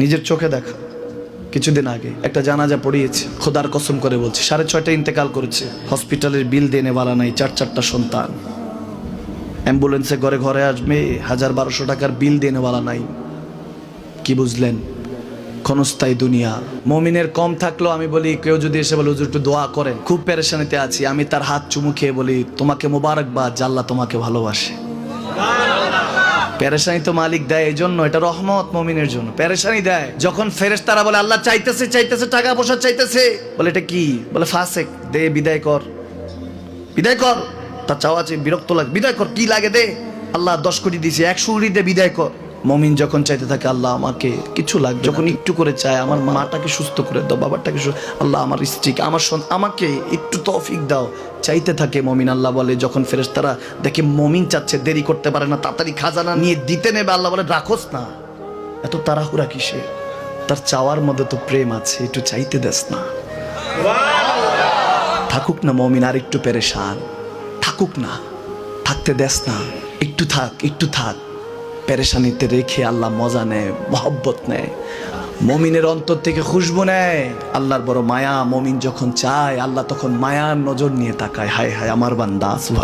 নিজের চোখে দেখা। কিছুদিন আগে একটা জানাজা পড়িয়েছে, খোদার কসম করে বলছে 6:30 ইন্তেকাল করেছে। হসপিটালের বিল দেনেওয়ালা নাই, 4-4টা সন্তান। অ্যাম্বুলেন্সে ঘরে ঘরে আসবে, 1000-1200 টাকার বিল দেনেওয়ালা নাই। কি বুঝলেন? ক্ষণস্থায়ী দুনিয়া। মুমিনের কম থাকলেও আমি বলি, কেউ যদি এসে বলে হুজুর একটু দোয়া করেন, খুব পেরেশানিতে আছি, আমি তার হাত চুমু খেয়ে বলি তোমাকে মোবারকবাদ, আল্লাহ তোমাকে ভালোবাসে। পেরেশানি তো মালিক দেয়, এই জন্য এটা রহমত মুমিনের জন্য। পেরেশানি দেয় যখন ফেরেশতারা বলে আল্লাহ চাইতেছে চাইতেছে, টাকা পয়সা চাইতেছে, বলে এটা কি? বলে ফাসেক, দে বিদায় কর, বিদায় কর। তার চাওয়া আছে, বিরক্ত লাগে, বিদায় কর, কি লাগে দে। আল্লাহ 10 কোটি দিয়েছে, 100 কোটি দে, বিদায় কর। মুমিন যখন চাইতে থাকে আল্লাহ আমাকে কিছু লাগবে, যখন একটু করে চায় আমার মাটাকে সুস্থ করে দাও, বাবাটাকে আল্লাহ আমার স্ত্রীকে, আমার আমাকে একটু তৌফিক দাও, চাইতে থাকে মুমিন। আল্লাহ বলে যখন ফেরেশতারা দেখে মুমিন চাচ্ছে, দেরি করতে পারে না, তাড়াতাড়ি খাজানা নিয়ে দিতে নেবে, আল্লাহ বলে রাখোস না, এত তাড়াহুড়া কিসে? তার চাওয়ার মধ্যে তো প্রেম আছে, একটু চাইতে দেস না। থাকুক না মুমিন আর একটু পেরেশান, থাকুক না, থাকতে দেস না, একটু থাক, একটু থাক। পেরেশানিতে রেখে আল্লাহ মজা নেয়, মহব্বত নেয়, মুমিনের অন্তর থেকে খুশবু নেয়। আল্লাহর বড় মায়া, মুমিন যখন চায় আল্লাহ তখন মায়ার নজর নিয়ে তাকায়, হায় হায় আমার বান্দা, সুবহান।